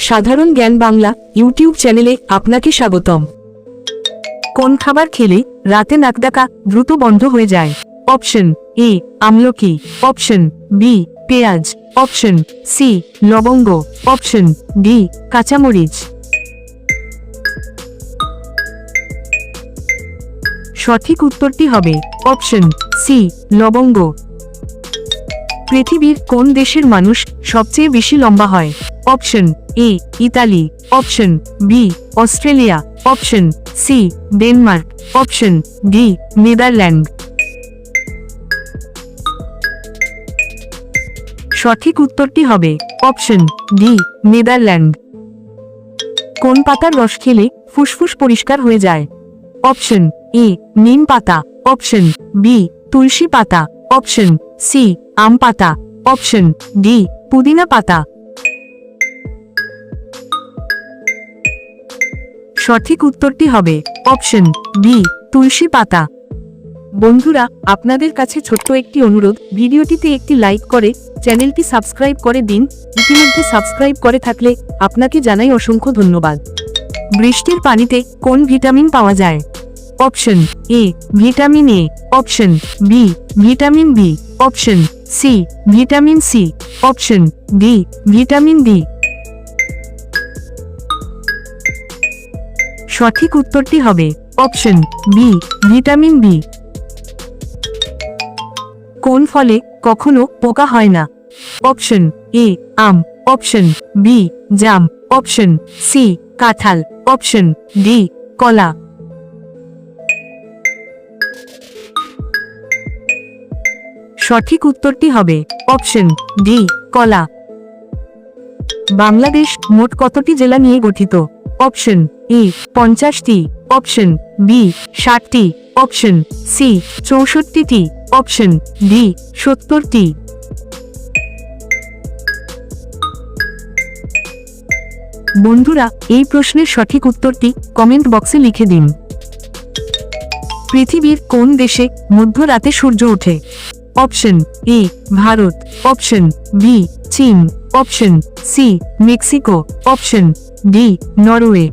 সাধারণ জ্ঞান বাংলা ইউটিউব চ্যানেলে আপনাকে স্বাগতম। কোন খাবার খেলে রাতে নাক ডাকা দ্রুত বন্ধ হয়ে যায়? অপশন এ আমলকি, অপশন বি পেঁয়াজ, অপশন সি লবঙ্গ, অপশন ডি কাঁচামরিচ। সঠিক উত্তরটি হবে অপশন সি লবঙ্গ। পৃথিবীর কোন দেশের মানুষ সবচেয়ে বেশি লম্বা হয়? Option A Italy, option B Australia, option C Denmark, option D Netherland. সঠিক উত্তরটি হবে অপশন ডি নেদারল্যান্ড। কোন পাতার রস খেলে ফুসফুস পরিষ্কার হয়ে যায়? অপশন এ নিম পাতা, অপশন বি তুলসী পাতা, অপশন সি আম পাতা, অপশন ডি পুদিনা পাতা। সঠিক উত্তরটি হবে অপশন বি তুলসী পাতা। বন্ধুরা, আপনাদের কাছে ছোট্ট একটি অনুরোধ, ভিডিওটিতে একটি লাইক করে চ্যানেলটি সাবস্ক্রাইব করে দিন। ইতিমধ্যে সাবস্ক্রাইব করে থাকলে আপনাকে জানাই অসংখ্য ধন্যবাদ। বৃষ্টির পানিতে কোন ভিটামিন পাওয়া যায়? Option A vitamin A, option B vitamin B, option C vitamin C, option D vitamin D. সঠিক উত্তরটি হবে অপশন বি ভিটামিন বি। কোন ফলে কখনো পোকা হয় না? অপশন এ আম, অপশন বি জাম, অপশন সি কাঁঠাল, অপশন ডি কলা। সঠিক উত্তরটি হবে অপশন ডি কলা। বাংলাদেশ মোট কতটি জেলা নিয়ে গঠিত? অপশন এ 50টি, অপশন বি 60টি, অপশন সি 64টি, অপশন ডি 70টি। বন্ধুরা, এই প্রশ্নের সঠিক উত্তরটি কমেন্ট বক্সে লিখে দিন। পৃথিবীর কোন দেশে মধ্যরাতে সূর্য ওঠে? Option A Bharat, option B চীন, option C Mexico, option D Norway.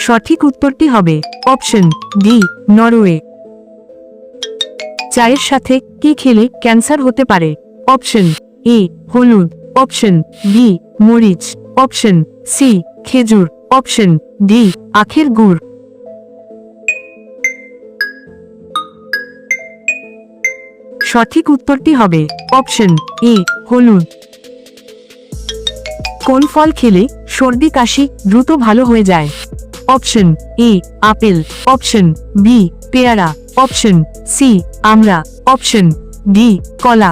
সঠিক উত্তরটি হবে অপশন ডি নরওয়ে। চায়ের সাথে কি খেলে ক্যান্সার হতে পারে? অপশন এ হলুদ, অপশন বি মরিচ, অপশন সি খেজুর, অপশন ডি আখের গুড়। সঠিক উত্তরটি হবে অপশন এ হলুদ। কোন ফল খেলে সর্দি কাশি দ্রুত ভালো হয়ে যায়? Option A apple, option B পেয়ারা, অপশন সি আমড়া, অপশন ডি কলা।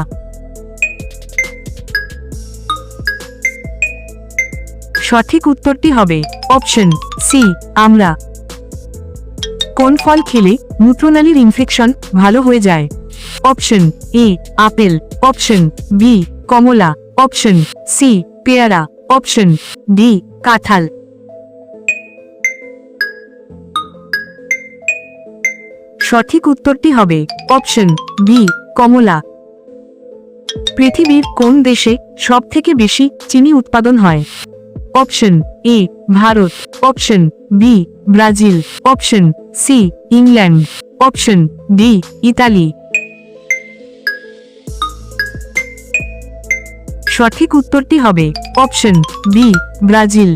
সঠিক উত্তরটি হবে অপশন সি আমড়া। কোন ফল খেলে মূত্রনালীর ইনফেকশন ভালো হয়ে যায়? Option A apple, option B কমলা, অপশন সি পেয়ারা, অপশন ডি কাঁঠাল। সঠিক উত্তরটি হবে অপশন বি কমলা। পৃথিবীর কোন দেশে সবথেকে বেশি চিনি উৎপাদন হয়? Option A Bharat, option B Brazil, option C England, option D Italy. সঠিক উত্তরটি হবে অপশন বি ব্রাজিল।